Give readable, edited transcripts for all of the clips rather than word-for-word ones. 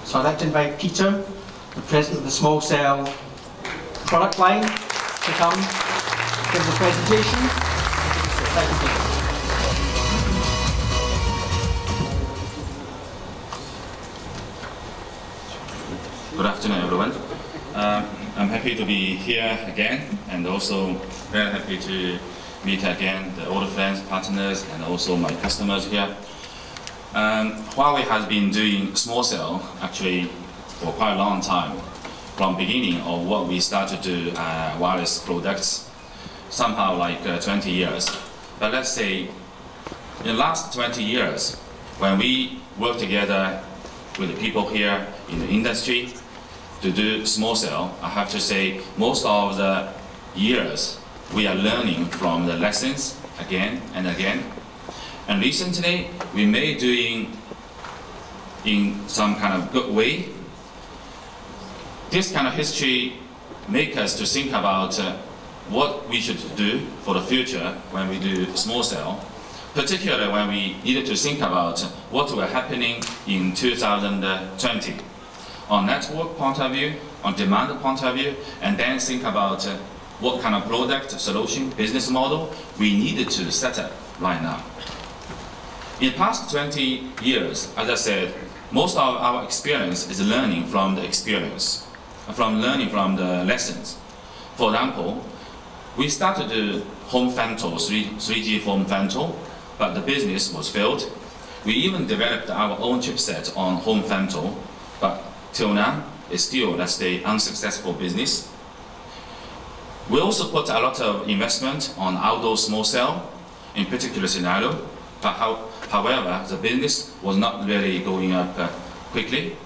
So I'd like to invite Peter, the president of the small cell product line, to come give the presentation. Thank you, Peter. Good afternoon, everyone. I'm happy to be here again, and also very happy to meet again the old friends, partners, and also my customers here. Huawei has been doing small cell actually for quite a long time, from beginning of what we started to do wireless products, somehow like 20 years. But let's say in the last 20 years, when we work together with the people here in the industry to do small cell, I have to say most of the years we are learning from the lessons again and again. And recently we may doing in some kind of good way. This kind of history make us to think about what we should do for the future when we do small cell, particularly when we needed to think about what were happening in 2020 on network point of view, on demand point of view, and then think about what kind of product, solution, business model we needed to set up right now. In the past 20 years, as I said, most of our experience is learning from the experience, from learning from the lessons. For example, we started the home femto, 3G home femto, but the business was failed. We even developed our own chipset on home femto, but till now, it's still, let's say, unsuccessful business. We also put a lot of investment on outdoor small cell, in particular scenario, but however, the business was not really going up quickly.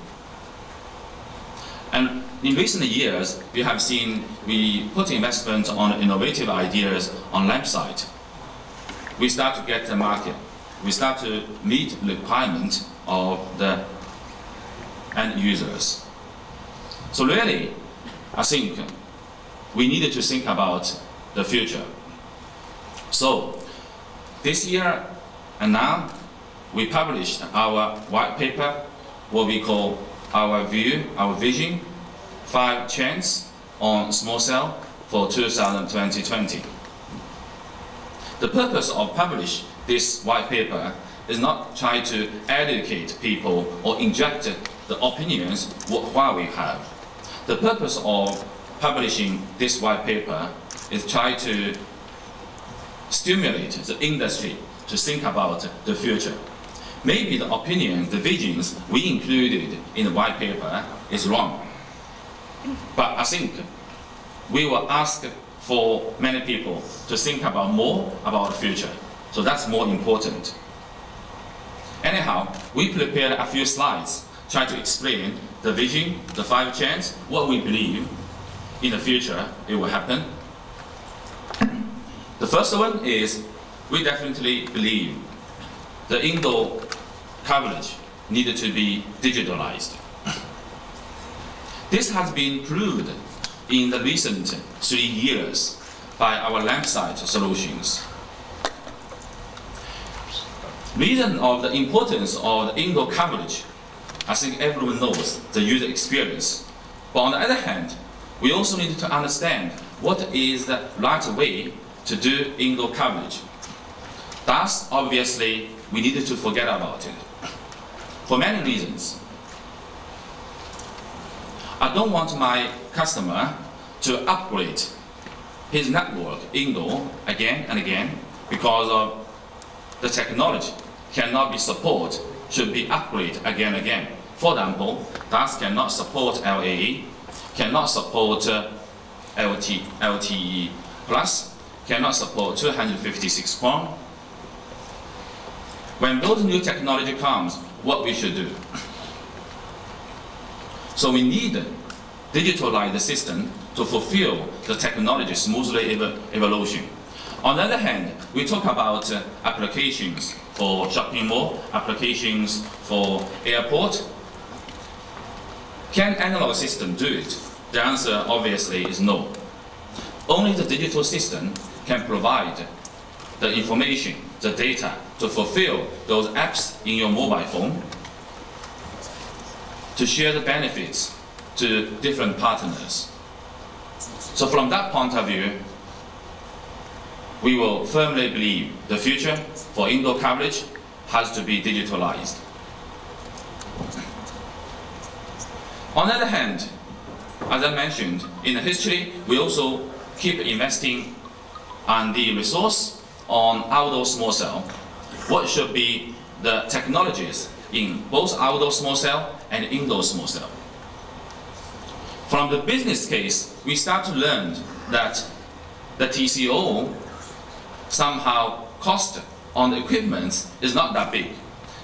And in recent years, we have seen we put investment on innovative ideas on lab side. We start to get the market. We start to meet the requirement of the end users. So really, I think we needed to think about the future. So this year and now, we published our white paper, what we call our view, our vision, 5 trends on small cell for 2020. The purpose of publish this white paper is not try to educate people or inject the opinions what Huawei have. The purpose of publishing this white paper is try to stimulate the industry to think about the future. Maybe the opinion, the visions we included in the white paper is wrong. But I think we will ask for many people to think about more about the future. So that's more important. Anyhow, we prepared a few slides trying to explain the vision, the 5 trends, what we believe in the future it will happen. The first one is we definitely believe the indoor coverage needed to be digitalized. This has been proved in the recent 3 years by our lamp-side solutions. Reason of the importance of the indoor coverage, I think everyone knows the user experience. But on the other hand, we also need to understand what is the right way to do indoor coverage. Thus, obviously, we needed to forget about it. For many reasons. I don't want my customer to upgrade his network indoor again and again because of the technology cannot be supported, should be upgraded again and again. For example, DAS cannot support LAE, cannot support LTE Plus, cannot support 256 QAM. When those new technology comes, what we should do? So we need to digitalize the system to fulfill the technology smoothly evolution. On the other hand, we talk about applications for shopping mall, applications for airport. Can analog system do it? The answer obviously is no. Only the digital system can provide the information, the data to fulfill those apps in your mobile phone. to share the benefits to different partners. So from that point of view, we will firmly believe the future for indoor coverage has to be digitalized. On the other hand, as I mentioned, in the history, we also keep investing on the resource on outdoor small cell. What should be the technologies in both outdoor small cell and indoor small cell? From the business case, we start to learn that the TCO somehow cost on the equipment is not that big.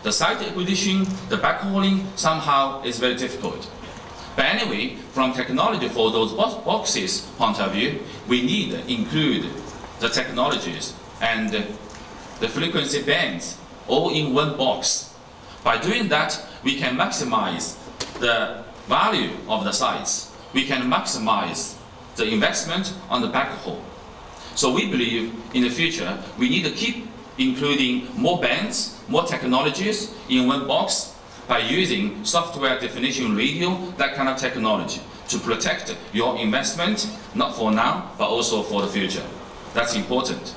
The site acquisition, the backhauling somehow is very difficult. But anyway, from technology for those boxes point of view, we need to include the technologies and the frequency bands all in one box. By doing that, we can maximize the value of the sites. We can maximize the investment on the backhaul. So we believe in the future, we need to keep including more bands, more technologies in one box by using software definition radio, that kind of technology, to protect your investment, not for now, but also for the future. That's important.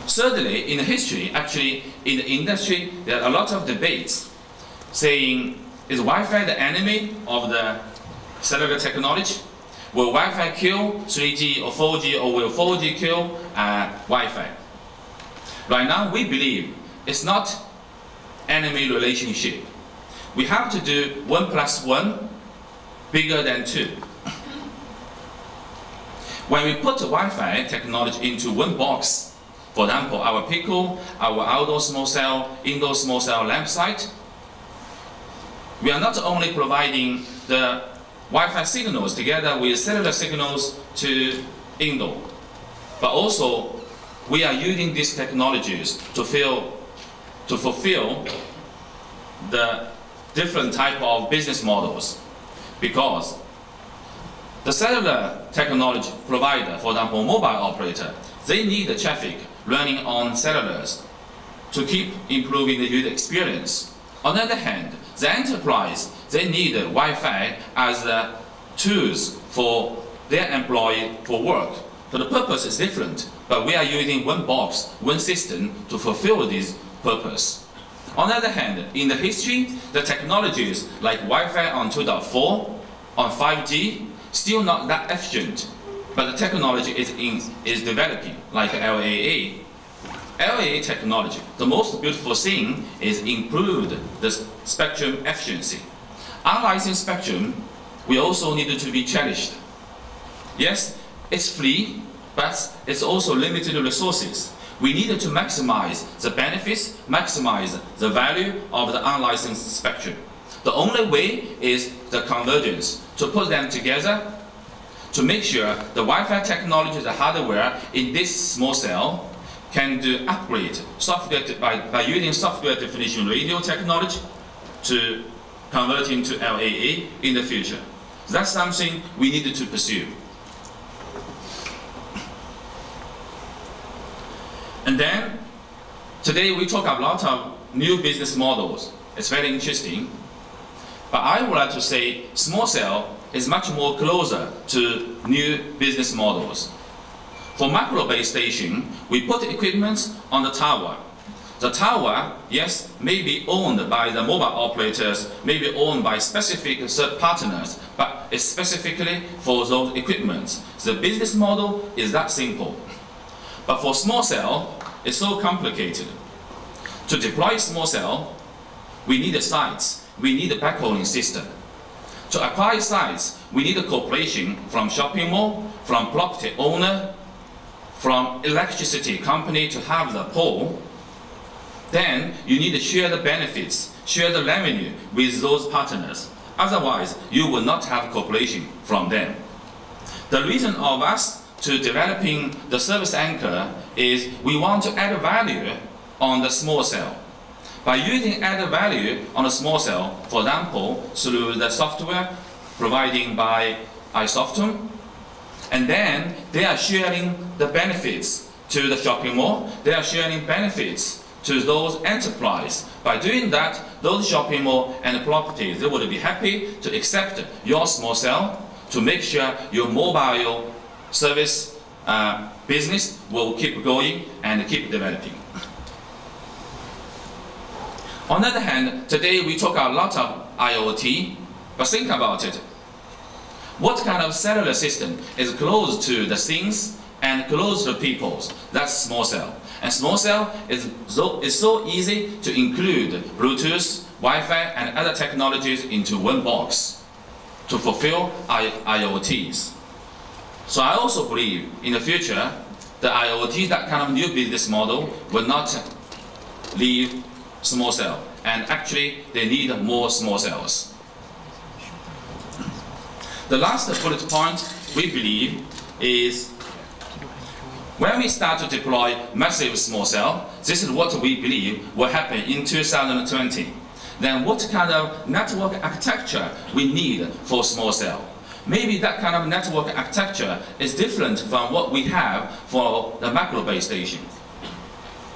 Thirdly, in the history, actually, in the industry, there are a lot of debates saying, is Wi-Fi the enemy of the cellular technology? Will Wi-Fi kill 3G or 4G, or will 4G kill Wi-Fi? Right now, we believe it's not enemy relationship. We have to do 1 + 1 bigger than 2. When we put Wi-Fi technology into one box, for example, our Pico, our outdoor small cell, indoor small cell lamp site, we are not only providing the Wi-Fi signals together with cellular signals to indoor, but also we are using these technologies to fulfill the different type of business models, because the cellular technology provider, for example, mobile operator, they need the traffic running on cellulars to keep improving the user experience. On the other hand, the enterprise, they need Wi-Fi as the tools for their employee for work. So the purpose is different, but we are using one box, one system to fulfill this purpose. On the other hand, in the history, the technologies like Wi-Fi on 2.4, on 5G, still not that efficient, but the technology is developing, like LAA. LAA technology, the most beautiful thing is improved the spectrum efficiency. Unlicensed spectrum, we also need to be cherished. Yes, it's free, but it's also limited resources. We need to maximize the benefits, maximize the value of the unlicensed spectrum. The only way is the convergence, to put them together to make sure the Wi-Fi technology, the hardware in this small cell can do upgrade software by using software definition radio technology to convert into LAA in the future. That's something we need to pursue. And then, today we talk a lot of new business models. It's very interesting. But I would like to say small cell is much more closer to new business models. For macro base station, we put equipment on the tower. The tower, yes, may be owned by the mobile operators, may be owned by specific third partners, but it's specifically for those equipments. The business model is that simple. But for small cell, it's so complicated. To deploy small cell, we need the sites, we need a backhauling system. To acquire sites, we need a cooperation from shopping mall, from property owner, from electricity company to have the pole. Then you need to share the benefits, share the revenue with those partners. Otherwise, you will not have cooperation from them. The reason of us to developing the service anchor is we want to add value on the small cell. By using added value on a small cell, for example, through the software provided by iSoftware, and then they are sharing the benefits to the shopping mall, they are sharing benefits to those enterprise. By doing that, those shopping mall and properties, they would be happy to accept your small cell to make sure your mobile service business will keep going and keep developing. On the other hand, today we talk a lot of IoT, but think about it. What kind of cellular system is close to the things and close to people? That's small cell. And small cell is so easy to include Bluetooth, Wi-Fi, and other technologies into one box to fulfill IoTs. So I also believe in the future, the IoT, that kind of new business model, will not leave small cell. And actually, they need more small cells. The last bullet point we believe is when we start to deploy massive small cell, this is what we believe will happen in 2020. Then what kind of network architecture we need for small cell? Maybe that kind of network architecture is different from what we have for the macro base station.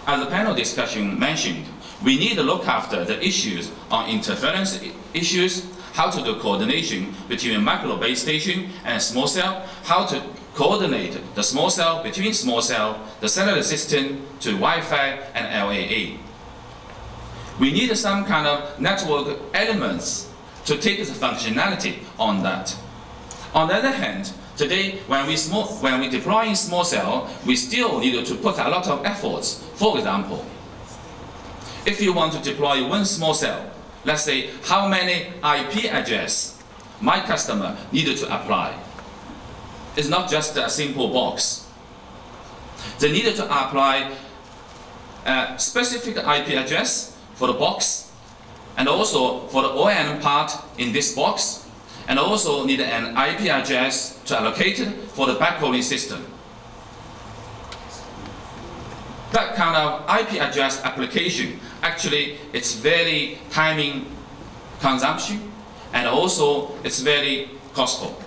As the panel discussion mentioned, we need to look after the issues on interference issues, how to do coordination between macro base station and small cell, how to coordinate the small cell between small cell, the cellular system to Wi-Fi and LAA. We need some kind of network elements to take the functionality on that. On the other hand, today when we deploy in small cell, we still need to put a lot of efforts. For example, if you want to deploy one small cell, let's say how many IP address my customer needed to apply. It's not just a simple box. They needed to apply a specific IP address for the box, and also for the ON part in this box, and also need an IP address to allocate it for the backhauling system. That kind of IP address application, actually, it's very timing consumption, and also it's very costful.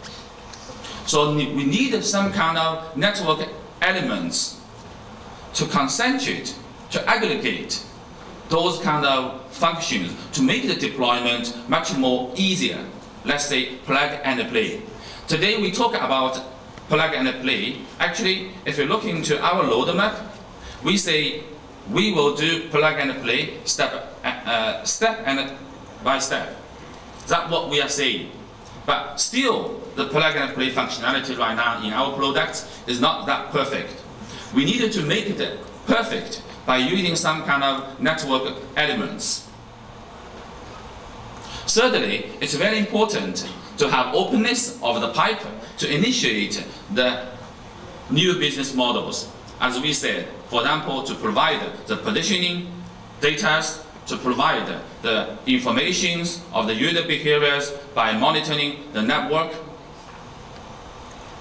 So we need some kind of network elements to concentrate, to aggregate those kind of functions to make the deployment much more easier. Let's say plug and play. Today we talk about plug and play. Actually, if you look into our roadmap, we say we will do plug and play step and by step. That's what we are saying. But still, the plug and play functionality right now in our products is not that perfect. We needed to make it perfect by using some kind of network elements. Thirdly, it's very important to have openness of the pipe to initiate the new business models. As we said, for example, to provide the positioning data, to provide the informations of the user behaviors by monitoring the network.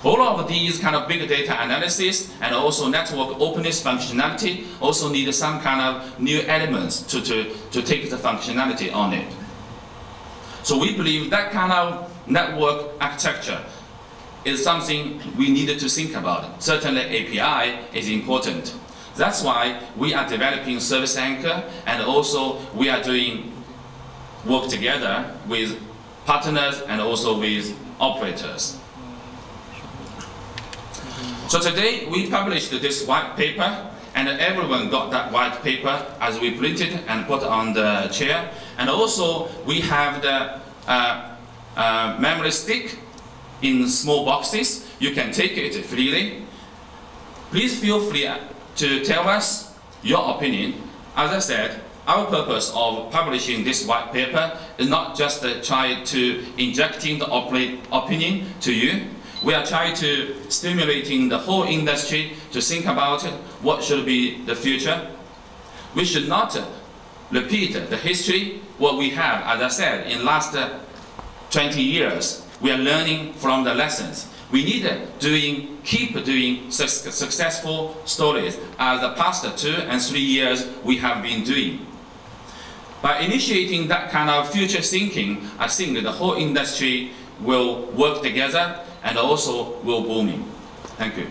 All of these kind of big data analysis and also network openness functionality also need some kind of new elements to take the functionality on it. So we believe that kind of network architecture is something we needed to think about. Certainly API is important. That's why we are developing Service Anchor, and also we are doing work together with partners and also with operators. So today we published this white paper, and everyone got that white paper as we printed and put on the chair. And also we have the memory stick in small boxes. You can take it freely. Please feel free to tell us your opinion. As I said, our purpose of publishing this white paper is not just to try to injecting the opinion to you. We are trying to stimulating the whole industry to think about it, what should be the future. We should not repeat the history, what we have, as I said, in last 20 years. We are learning from the lessons. We need to keep doing successful stories as the past 2 and 3 years we have been doing. By initiating that kind of future thinking, I think the whole industry will work together and also will booming. Thank you.